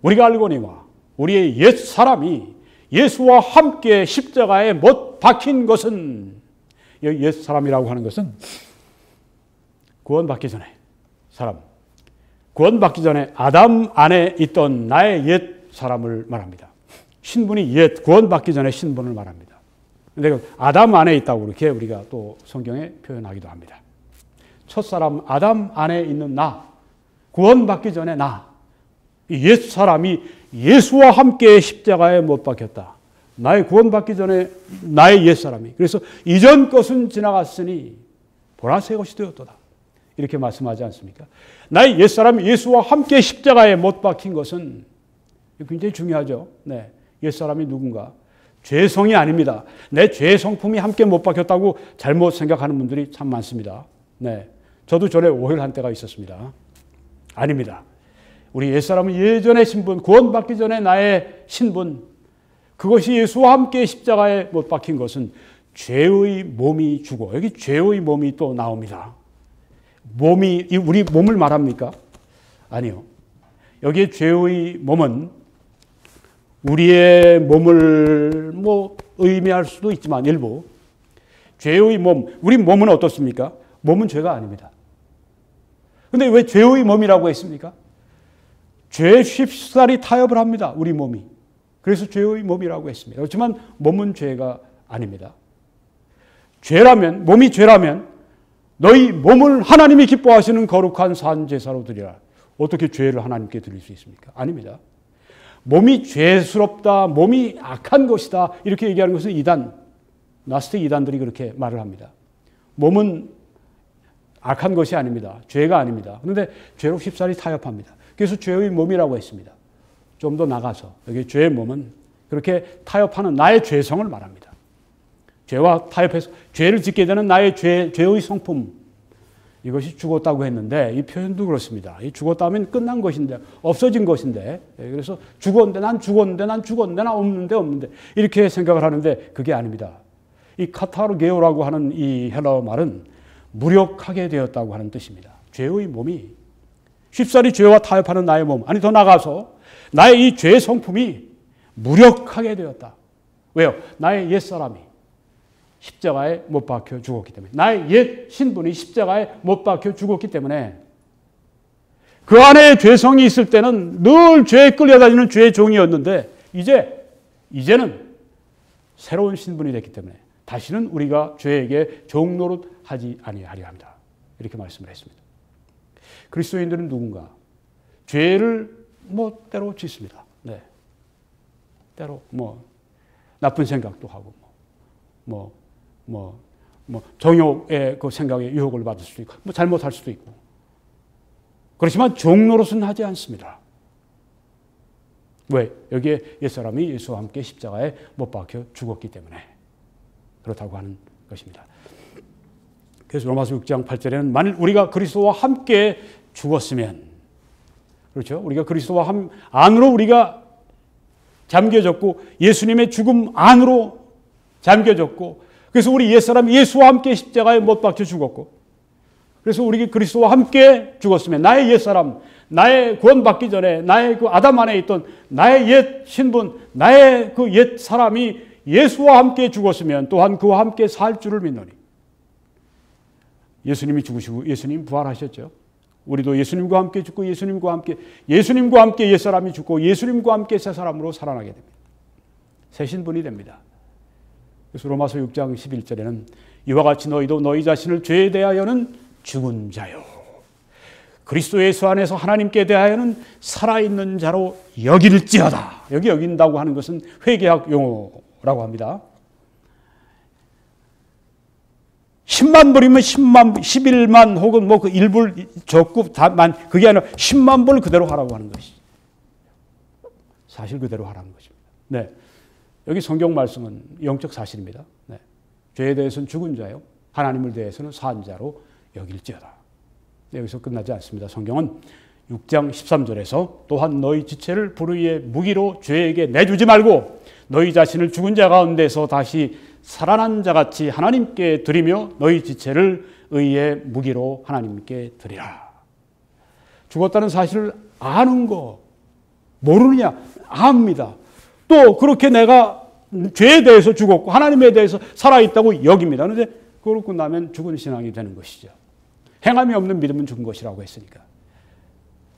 우리가 알거니와 우리의 옛 사람이 예수와 함께 십자가에 못 박힌 것은, 옛 사람이라고 하는 것은 구원받기 전에 사람, 구원받기 전에 아담 안에 있던 나의 옛 사람을 말합니다. 신분이 옛, 구원받기 전에 신분을 말합니다. 근데 아담 안에 있다고 그렇게 우리가 또 성경에 표현하기도 합니다. 첫사람 아담 안에 있는 나, 구원받기 전에 나, 옛 사람이 예수와 함께 십자가에 못 박혔다. 나의 구원받기 전에 나의 옛 사람이. 그래서 이전 것은 지나갔으니 보라 새 것이 되었도다. 이렇게 말씀하지 않습니까? 나의 옛 사람이 예수와 함께 십자가에 못 박힌 것은 굉장히 중요하죠. 네, 옛 사람이 누군가? 죄성이 아닙니다. 내 죄 성품이 함께 못 박혔다고 잘못 생각하는 분들이 참 많습니다. 네, 저도 전에 오해를 한 때가 있었습니다. 아닙니다. 우리 옛사람은 예전의 신분, 구원받기 전에 나의 신분, 그것이 예수와 함께 십자가에 못 박힌 것은 죄의 몸이 죽어. 여기 죄의 몸이 또 나옵니다. 몸이, 우리 몸을 말합니까? 아니요. 여기에 죄의 몸은 우리의 몸을 의미할 수도 있지만 일부 죄의 몸, 우리 몸은 어떻습니까? 몸은 죄가 아닙니다. 근데 왜 죄의 몸이라고 했습니까? 죄에 쉽사리 타협을 합니다. 우리 몸이. 그래서 죄의 몸이라고 했습니다. 그렇지만 몸은 죄가 아닙니다. 죄라면, 몸이 죄라면 너희 몸을 하나님이 기뻐하시는 거룩한 산제사로 드리라. 어떻게 죄를 하나님께 드릴 수 있습니까? 아닙니다. 몸이 죄스럽다, 몸이 악한 것이다 이렇게 얘기하는 것은 이단, 나스틱 이단들이 그렇게 말을 합니다. 몸은 악한 것이 아닙니다. 죄가 아닙니다. 그런데 죄로 쉽사리 타협합니다. 그래서 죄의 몸이라고 했습니다. 좀 더 나가서 여기 죄의 몸은 그렇게 타협하는 나의 죄성을 말합니다. 죄와 타협해서 죄를 짓게 되는 나의 죄의 성품, 이것이 죽었다고 했는데 이 표현도 그렇습니다. 이 죽었다 하면 끝난 것인데, 없어진 것인데, 그래서 죽었는데 난 없는데 이렇게 생각을 하는데 그게 아닙니다. 이 카타르게오라고 하는 이 헬라어 말은 무력하게 되었다고 하는 뜻입니다. 죄의 몸이 쉽사리 죄와 타협하는 나의 몸, 아니 더 나아가서 나의 이 죄의 성품이 무력하게 되었다. 왜요? 나의 옛사람이 십자가에 못 박혀 죽었기 때문에, 나의 옛 신분이 십자가에 못 박혀 죽었기 때문에 그 안에 죄성이 있을 때는 늘 죄에 끌려다니는 죄의 종이었는데 이제는 새로운 신분이 됐기 때문에 다시는 우리가 죄에게 종노릇하지 아니하려 합니다. 이렇게 말씀을 했습니다. 그리스도인들은 누군가? 죄를 때로 짓습니다. 네. 때로 나쁜 생각도 하고 정욕의 그 생각에 유혹을 받을 수도 있고 잘못할 수도 있고 그렇지만 종노릇은 하지 않습니다. 왜? 여기에 옛사람이 예수와 함께 십자가에 못 박혀 죽었기 때문에 그렇다고 하는 것입니다. 그래서 로마서 6장 8절에는 만일 우리가 그리스도와 함께 죽었으면, 그렇죠? 우리가 그리스도와 안으로 우리가 잠겨졌고 예수님의 죽음 안으로 잠겨졌고 그래서 우리 옛사람 예수와 함께 십자가에 못 박혀 죽었고 그래서 우리 그리스도와 함께 죽었으면 나의 옛사람, 나의 구원받기 전에 나의 그 아담 안에 있던 나의 옛 신분, 나의 그 옛 사람이 예수와 함께 죽었으면 또한 그와 함께 살 줄을 믿노니. 예수님이 죽으시고 예수님 부활하셨죠. 우리도 예수님과 함께 죽고 예수님과 함께 옛사람이 죽고 예수님과 함께 새 사람으로 살아나게 됩니다. 새 신분이 됩니다. 그래서 로마서 6장 11절에는 이와 같이 너희도 너희 자신을 죄에 대하여는 죽은 자요 그리스도 예수 안에서 하나님께 대하여는 살아있는 자로 여길지어다. 여기 여긴다고 하는 것은 회개학 용어라고 합니다. 10만 불이면 11만 혹은 그 1불 적고 다만 그게 아니라 10만 불 그대로 하라고 하는 것이 사실 그대로 하라는 것입니다. 네. 여기 성경 말씀은 영적 사실입니다. 네. 죄에 대해서는 죽은 자요 하나님을 대해서는 산 자로 여길지어다. 여기서 끝나지 않습니다. 성경은 6장 13절에서 또한 너희 지체를 불의의 무기로 죄에게 내주지 말고 너희 자신을 죽은 자 가운데서 다시 살아난 자같이 하나님께 드리며 너희 지체를 의의 무기로 하나님께 드리라. 죽었다는 사실을 아는 거 모르느냐? 압니다. 또 그렇게 내가 죄에 대해서 죽었고 하나님에 대해서 살아있다고 여깁니다. 그런데 그러고 나면 죽은 신앙이 되는 것이죠. 행함이 없는 믿음은 죽은 것이라고 했으니까.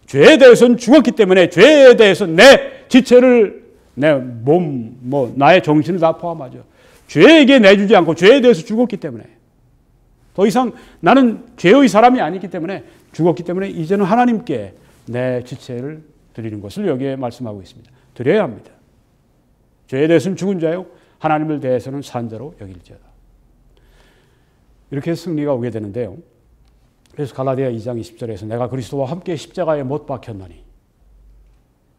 죄에 대해서는 죽었기 때문에 죄에 대해서 내 지체를 내 몸, 나의 정신을 다 포함하죠. 죄에게 내주지 않고 죄에 대해서 죽었기 때문에 더 이상 나는 죄의 사람이 아니기 때문에 죽었기 때문에 이제는 하나님께 내 지체를 드리는 것을 여기에 말씀하고 있습니다. 드려야 합니다. 죄에 대해서는 죽은 자요 하나님을 대해서는 산 자로 여길지어다. 이렇게 승리가 오게 되는데요. 그래서 갈라디아 2장 20절에서 내가 그리스도와 함께 십자가에 못 박혔노니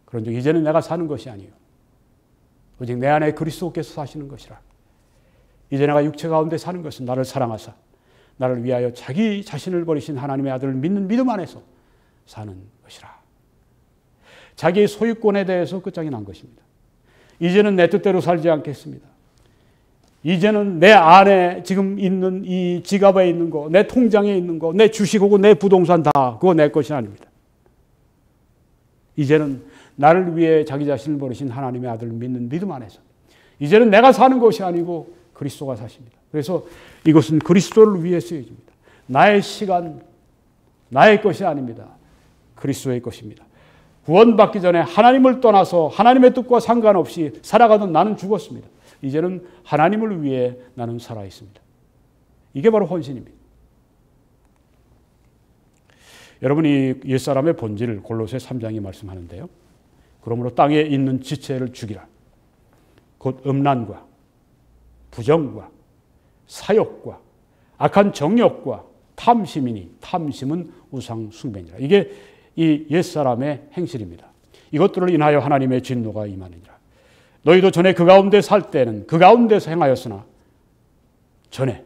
그런즉 이제는 내가 사는 것이 아니요 오직 내 안에 그리스도께서 사시는 것이라. 이제 내가 육체 가운데 사는 것은 나를 사랑하사 나를 위하여 자기 자신을 버리신 하나님의 아들을 믿는 믿음 안에서 사는 것이라. 자기의 소유권에 대해서 끝장이 난 것입니다. 이제는 내 뜻대로 살지 않겠습니다. 이제는 내 안에 지금 있는 이 지갑에 있는 거, 내 통장에 있는 거, 내 주식 혹은 내 부동산 다 그거 내 것이 아닙니다. 이제는 나를 위해 자기 자신을 버리신 하나님의 아들을 믿는 믿음 안에서 이제는 내가 사는 것이 아니고 그리스도가 사십니다. 그래서 이것은 그리스도를 위해 쓰여집니다. 나의 시간, 나의 것이 아닙니다. 그리스도의 것입니다. 구원받기 전에 하나님을 떠나서 하나님의 뜻과 상관없이 살아가던 나는 죽었습니다. 이제는 하나님을 위해 나는 살아있습니다. 이게 바로 헌신입니다. 여러분이 옛사람의 본질을 골로새 3장이 말씀하는데요. 그러므로 땅에 있는 지체를 죽이라. 곧 음란과 부정과 사욕과 악한 정욕과 탐심이니 탐심은 우상 숭배니라. 이게 이 옛사람의 행실입니다. 이것들을 인하여 하나님의 진노가 임하느니라. 너희도 전에 그 가운데 살 때는 그 가운데서 행하였으나 전에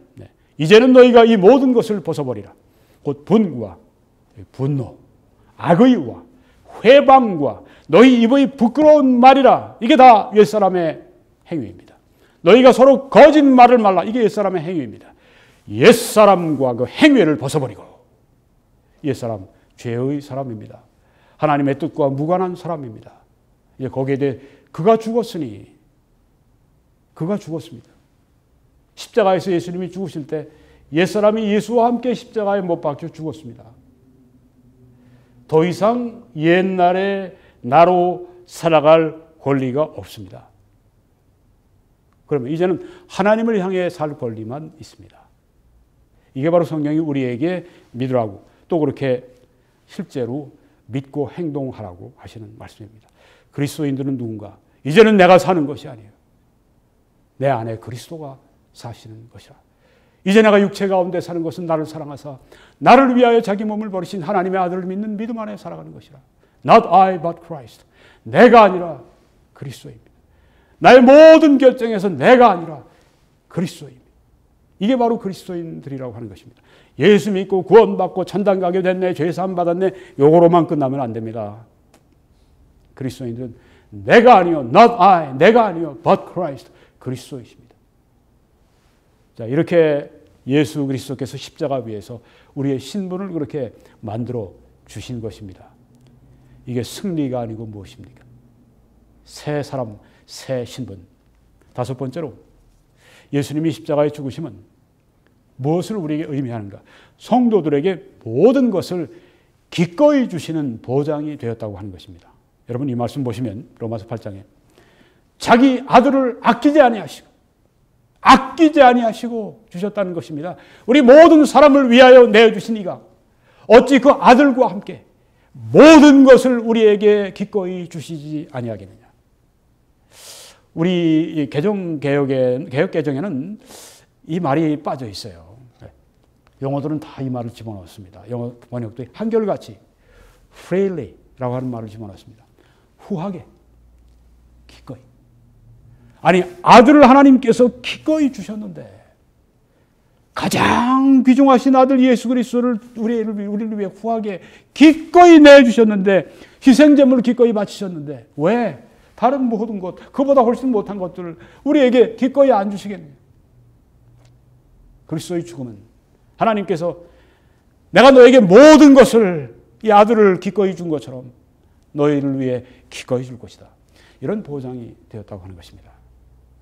이제는 너희가 이 모든 것을 벗어버리라. 곧 분과 분노, 악의와 회방과 너희 입의 부끄러운 말이라. 이게 다 옛사람의 행위입니다. 너희가 서로 거짓말을 말라. 이게 옛사람의 행위입니다. 옛사람과 그 행위를 벗어버리고 옛사람, 죄의 사람입니다. 하나님의 뜻과 무관한 사람입니다. 이제 거기에 대해 그가 죽었으니 그가 죽었습니다. 십자가에서 예수님이 죽으실 때 옛사람이 예수와 함께 십자가에 못 박혀 죽었습니다. 더 이상 옛날의 나로 살아갈 권리가 없습니다. 그러면 이제는 하나님을 향해 살 권리만 있습니다. 이게 바로 성경이 우리에게 믿으라고, 또 그렇게 실제로 믿고 행동하라고 하시는 말씀입니다. 그리스도인들은 누군가? 이제는 내가 사는 것이 아니에요. 내 안에 그리스도가 사시는 것이라. 이제 내가 육체 가운데 사는 것은 나를 사랑하사 나를 위하여 자기 몸을 버리신 하나님의 아들을 믿는 믿음 안에 살아가는 것이라. Not I but Christ. 내가 아니라 그리스도입니다. 나의 모든 결정에서 내가 아니라 그리스도입니다. 이게 바로 그리스도인들이라고 하는 것입니다. 예수 믿고 구원받고 천당 가게 됐네, 죄사함 받았네, 요거로만 끝나면 안 됩니다. 그리스도인들은 내가 아니요, not I, 내가 아니요, but Christ, 그리스도이십니다. 자, 이렇게 예수 그리스도께서 십자가 위에서 우리의 신분을 그렇게 만들어 주신 것입니다. 이게 승리가 아니고 무엇입니까? 새 사람, 새 신분. 다섯 번째로, 예수님이 십자가에 죽으심은 무엇을 우리에게 의미하는가? 성도들에게 모든 것을 기꺼이 주시는 보장이 되었다고 하는 것입니다. 여러분 이 말씀 보시면 로마서 8장에 자기 아들을 아끼지 아니하시고 주셨다는 것입니다. 우리 모든 사람을 위하여 내어주신 이가 어찌 그 아들과 함께 모든 것을 우리에게 기꺼이 주시지 아니하겠느냐. 우리 개혁 개정에는 이 말이 빠져 있어요. 영어들은 다 이 말을 집어넣었습니다. 영어 번역도 한결같이 freely라고 하는 말을 집어넣었습니다. 후하게, 기꺼이. 아니, 아들을 하나님께서 기꺼이 주셨는데 가장 귀중하신 아들 예수 그리스도를 우리를 위해 후하게 기꺼이 내주셨는데, 희생제물을 기꺼이 바치셨는데 왜 다른 모든 것, 그보다 훨씬 못한 것들을 우리에게 기꺼이 안 주시겠느냐. 그리스도의 죽음은 하나님께서 내가 너에게 모든 것을, 이 아들을 기꺼이 준 것처럼 너희를 위해 기꺼이 줄 것이다. 이런 보장이 되었다고 하는 것입니다.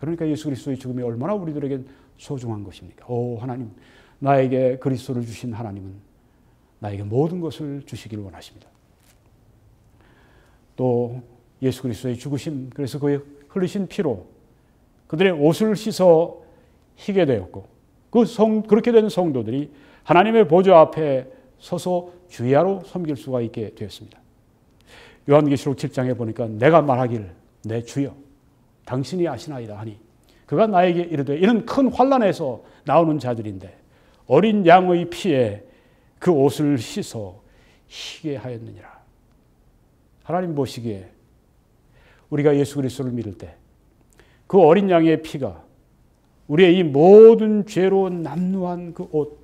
그러니까 예수 그리스도의 죽음이 얼마나 우리들에게 소중한 것입니까? 오 하나님, 나에게 그리스도를 주신 하나님은 나에게 모든 것을 주시기를 원하십니다. 또 예수 그리스도의 죽으심, 그래서 그의 흘리신 피로 그들의 옷을 씻어 희게 되었고, 그렇게 된 성도들이 하나님의 보좌 앞에 서서 주야로 섬길 수가 있게 되었습니다. 요한계시록 7장에 보니까 내가 말하길 내 주여 당신이 아시나이다 하니 그가 나에게 이르되 이는 큰 환난에서 나오는 자들인데 어린 양의 피에 그 옷을 씻어 희게 하였느니라. 하나님 보시기에 우리가 예수 그리스도를 믿을 때 그 어린 양의 피가 우리의 이 모든 죄로 남루한 그 옷,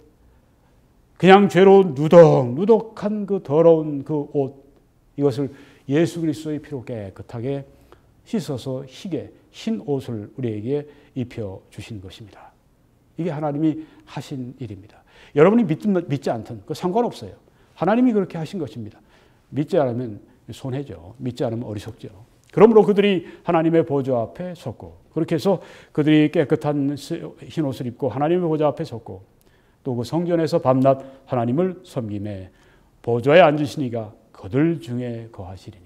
그냥 죄로 누덕누덕한 그 더러운 그 옷, 이것을 예수 그리스도의 피로 깨끗하게 씻어서 희게 흰 옷을 우리에게 입혀주신 것입니다. 이게 하나님이 하신 일입니다. 여러분이 믿지 않든 그 상관없어요. 하나님이 그렇게 하신 것입니다. 믿지 않으면 손해죠. 믿지 않으면 어리석죠. 그러므로 그들이 하나님의 보좌 앞에 섰고, 그렇게 해서 그들이 깨끗한 흰 옷을 입고 하나님의 보좌 앞에 섰고, 또 그 성전에서 밤낮 하나님을 섬김에 보좌에 앉으신 이가 그들 중에 거하시리니,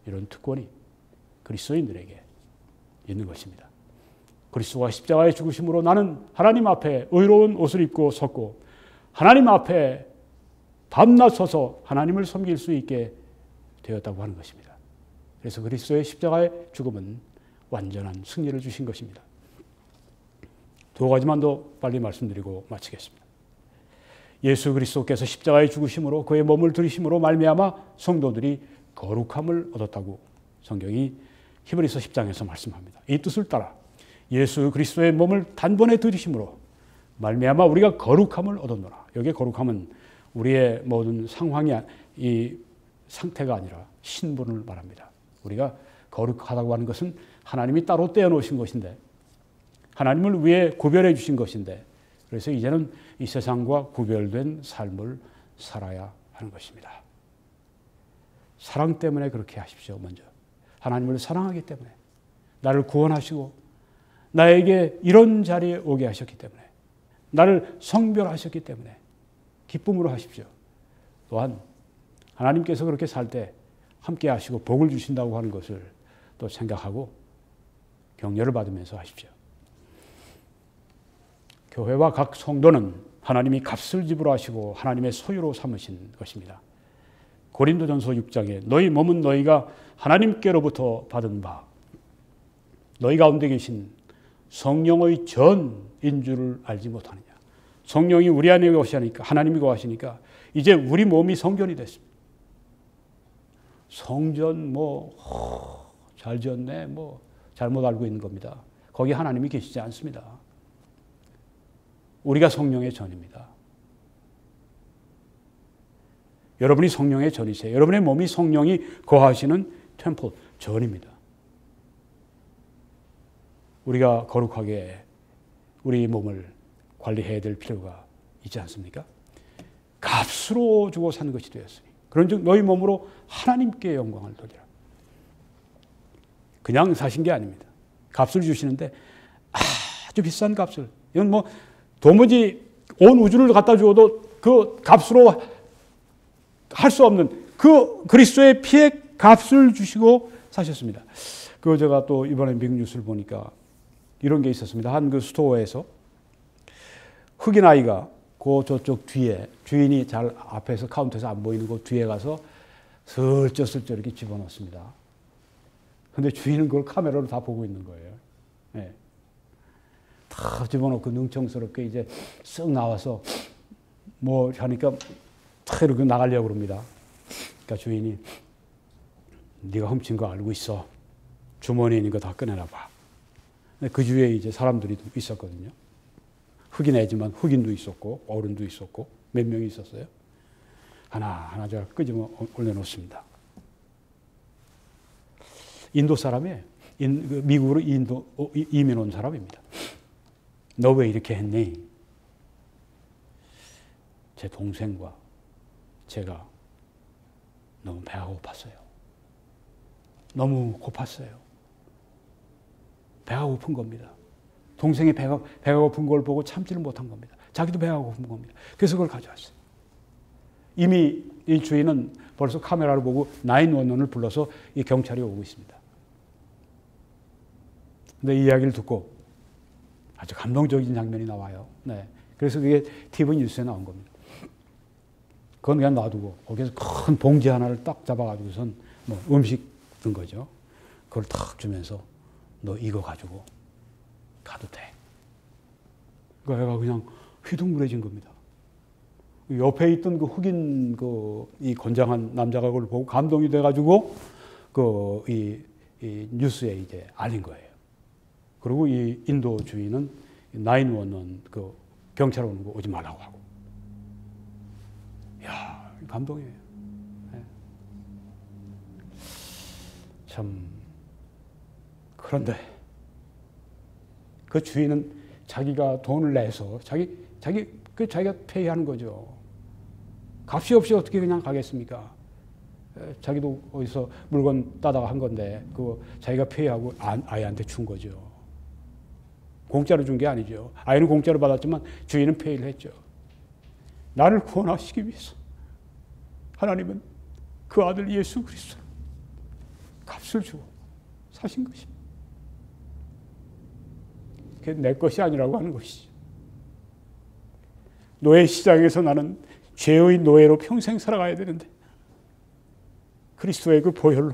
이런 특권이 그리스도인들에게 있는 것입니다. 그리스도가 십자가에 죽으심으로 나는 하나님 앞에 의로운 옷을 입고 섰고 하나님 앞에 밤낮 서서 하나님을 섬길 수 있게 되었다고 하는 것입니다. 그래서 그리스도의 십자가의 죽음은 완전한 승리를 주신 것입니다. 두 가지만 더 빨리 말씀드리고 마치겠습니다. 예수 그리스도께서 십자가에 죽으심으로 그의 몸을 들이심으로 말미암아 성도들이 거룩함을 얻었다고 성경이 히브리서 10장에서 말씀합니다. 이 뜻을 따라 예수 그리스도의 몸을 단번에 들이심으로 말미암아 우리가 거룩함을 얻었노라. 여기에 거룩함은 우리의 모든 상황이, 이 상태가 아니라 신분을 말합니다. 우리가 거룩하다고 하는 것은 하나님이 따로 떼어놓으신 것인데, 하나님을 위해 구별해 주신 것인데, 그래서 이제는 이 세상과 구별된 삶을 살아야 하는 것입니다. 사랑 때문에 그렇게 하십시오. 먼저 하나님을 사랑하기 때문에, 나를 구원하시고 나에게 이런 자리에 오게 하셨기 때문에, 나를 성별하셨기 때문에 기쁨으로 하십시오. 또한 하나님께서 그렇게 살 때 함께 하시고 복을 주신다고 하는 것을 또 생각하고 격려를 받으면서 하십시오. 교회와 각 성도는 하나님이 값을 지불하시고 하나님의 소유로 삼으신 것입니다. 고린도전서 6장에 너희 몸은 너희가 하나님께로부터 받은 바 너희 가운데 계신 성령의 전인 줄을 알지 못하느냐. 성령이 우리 안에 거하시니까 하나님이 거하시니까 이제 우리 몸이 성전이 됐습니다. 성전 잘 지었네 잘못 알고 있는 겁니다. 거기 하나님이 계시지 않습니다. 우리가 성령의 전입니다. 여러분이 성령의 전이세요. 여러분의 몸이 성령이 거하시는 템플, 전입니다. 우리가 거룩하게 우리 몸을 관리해야 될 필요가 있지 않습니까? 값으로 주고 산 것이 되었으니 그런즉 너희 몸으로 하나님께 영광을 돌리라. 그냥 사신 게 아닙니다. 값을 주시는데 아주 비싼 값을, 이건 도무지 온 우주를 갖다 주어도 그 값으로 할 수 없는 그 그리스도의 피의 값을 주시고 사셨습니다. 제가 또 이번에 미국 뉴스를 보니까 이런 게 있었습니다. 한 그 스토어에서 흑인 아이가 저쪽 뒤에 주인이 잘 앞에서 카운터에서 안 보이는 그 뒤에 가서 슬쩍슬쩍 이렇게 집어넣습니다. 근데 주인은 그걸 카메라로 다 보고 있는 거예요. 네. 다 집어넣고 능청스럽게 이제 쓱 나와서 하니까 탁 이렇게 나가려고 그럽니다. 그러니까 주인이 네가 훔친 거 알고 있어. 주머니에 있는 거 다 꺼내나 봐. 그 주위에 이제 사람들이 있었거든요. 흑인 애지만 흑인도 있었고 어른도 있었고 몇 명이 있었어요. 하나하나 제가 끄집어 올려놓습니다. 인도 사람이에요. 미국으로 이민 온 사람입니다. 너 왜 이렇게 했니? 제 동생과 제가 너무 배가 고팠어요. 너무 고팠어요. 배가 고픈 겁니다. 동생이 배가 고픈 걸 보고 참지를 못한 겁니다. 자기도 배가 고픈 겁니다. 그래서 그걸 가져왔어요. 이미 이 주인은 벌써 카메라를 보고 911을 불러서 이 경찰이 오고 있습니다. 근데 이 이야기를 듣고 아주 감동적인 장면이 나와요. 네. 그래서 그게 TV 뉴스에 나온 겁니다. 그건 그냥 놔두고 거기서 큰 봉지 하나를 딱 잡아가지고선 음식 든 거죠. 그걸 탁 주면서 너 이거 가지고 가도 돼. 그 애가 그냥 휘둥그레진 겁니다. 옆에 있던 그 흑인 이 건장한 남자가 그걸 보고 감동이 돼가지고 이 뉴스에 이제 알린 거예요. 그리고 이 인도 주인은 911 경찰 오는 거 오지 말라고 하고. 이야, 감동이에요. 네. 참, 그런데 그 주인은 자기가 돈을 내서 자기가 페이하는 거죠. 값이 없이 어떻게 그냥 가겠습니까? 자기도 어디서 물건 따다가 한 건데 자기가 페이하고 아이한테 준 거죠. 공짜로 준 게 아니죠. 아이는 공짜로 받았지만 주인은 페이를 했죠. 나를 구원하시기 위해서 하나님은 그 아들 예수 그리스도를 값을 주고 사신 것입니다. 그게 내 것이 아니라고 하는 것이죠. 노예 시장에서 나는 죄의 노예로 평생 살아가야 되는데 그리스도의 그 보혈로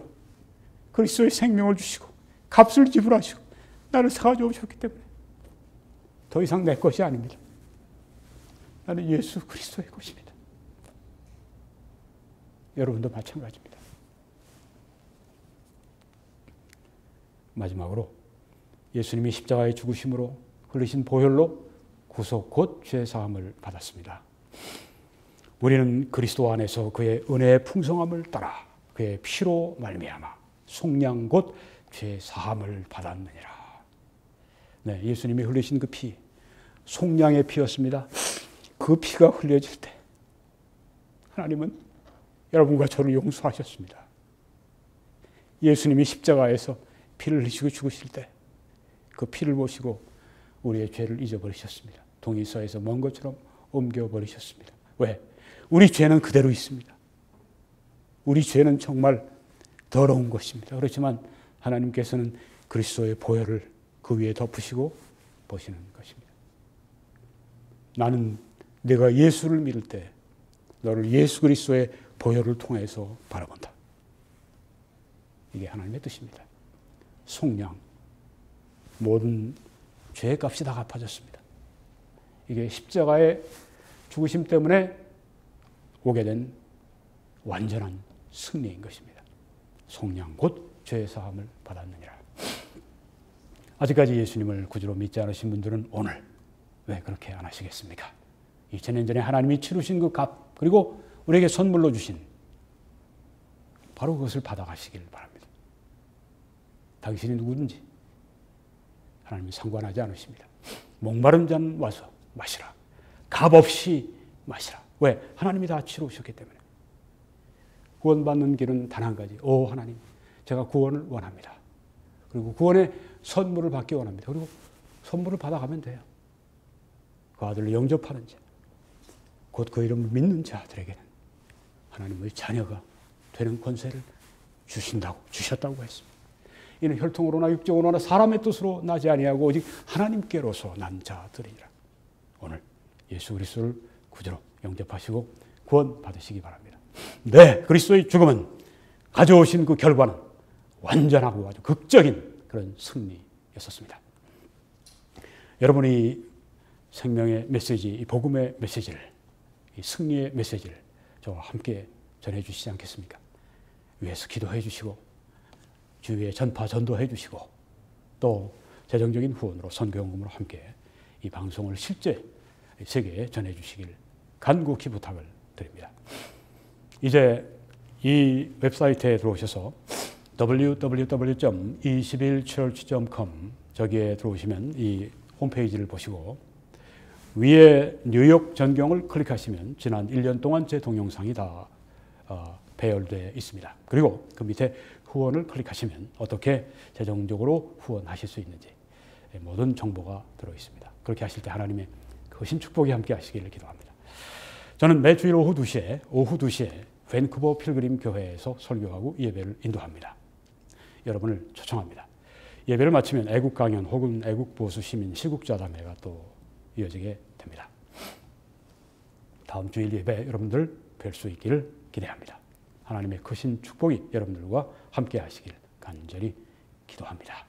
그리스도의 생명을 주시고 값을 지불하시고 나를 사가지고 오셨기 때문에 더 이상 내 것이 아닙니다. 나는 예수 그리스도의 것입니다. 여러분도 마찬가지입니다. 마지막으로 예수님이 십자가의 죽으심으로 흘리신 보혈로 구속 곧 죄 사함을 받았습니다. 우리는 그리스도 안에서 그의 은혜의 풍성함을 따라 그의 피로 말미암아 속량 곧 죄 사함을 받았느니라. 네, 예수님이 흘리신 그 피, 속량의 피였습니다. 그 피가 흘려질 때 하나님은 여러분과 저를 용서하셨습니다. 예수님이 십자가에서 피를 흘리시고 죽으실 때 그 피를 보시고 우리의 죄를 잊어버리셨습니다. 동의서에서 먼 것처럼 옮겨버리셨습니다. 왜? 우리 죄는 그대로 있습니다. 우리 죄는 정말 더러운 것입니다. 그렇지만 하나님께서는 그리스도의 보혈을 그 위에 덮으시고 보시는 것입니다. 나는 내가 예수를 믿을 때 너를 예수 그리스도의 보혈을 통해서 바라본다. 이게 하나님의 뜻입니다. 속량, 모든 죄의 값이 다 갚아졌습니다. 이게 십자가의 죽으심 때문에 오게 된 완전한 승리인 것입니다. 속량 곧 죄의 사함을 받았느니라. 아직까지 예수님을 구주로 믿지 않으신 분들은 오늘 왜 그렇게 안 하시겠습니까? 2000년 전에 하나님이 치르신 그 값, 그리고 우리에게 선물로 주신 바로 그것을 받아가시길 바랍니다. 당신이 누구든지 하나님이 상관하지 않으십니다. 목마른 자는 와서 마시라. 값 없이 마시라. 왜? 하나님이 다 치르셨기 때문에. 구원받는 길은 단 한 가지. 오 하나님, 제가 구원을 원합니다. 그리고 구원의 선물을 받기 원합니다. 그리고 선물을 받아가면 돼요. 그 아들을 영접하는 자, 곧 그 이름을 믿는 자들에게는 하나님의 자녀가 되는 권세를 주셨다고 했습니다. 이는 혈통으로나 육정으로나 사람의 뜻으로 나지 아니하고 오직 하나님께로서 난 자들이라. 오늘 예수 그리스도를 구주로 영접하시고 구원 받으시기 바랍니다. 네, 그리스도의 죽음은 가져오신 그 결과는 완전하고 아주 극적인 그런 승리였었습니다. 여러분이 생명의 메시지, 이 복음의 메시지를, 이 승리의 메시지를 저와 함께 전해주시지 않겠습니까? 위에서 기도해 주시고 주위에 전파 전도해 주시고 또 재정적인 후원으로 선교연금으로 함께 이 방송을 실제 세계에 전해 주시길 간곡히 부탁을 드립니다. 이제 이 웹사이트에 들어오셔서 www.21church.com 저기에 들어오시면 이 홈페이지를 보시고 위에 뉴욕 전경을 클릭하시면 지난 1년 동안 제 동영상이 다 배열되어 있습니다. 그리고 그 밑에 후원을 클릭하시면 어떻게 재정적으로 후원하실 수 있는지 모든 정보가 들어있습니다. 그렇게 하실 때 하나님의 크신 축복이 함께 하시기를 기도합니다. 저는 매주일 오후 2시에 밴쿠버 필그림 교회에서 설교하고 예배를 인도합니다. 여러분을 초청합니다. 예배를 마치면 애국 강연 혹은 애국 보수 시민 시국자담회가 또 이어지게 됩니다. 다음 주일 예배 여러분들 뵐 수 있기를 기대합니다. 하나님의 크신 축복이 여러분들과 함께 하시길 간절히 기도합니다.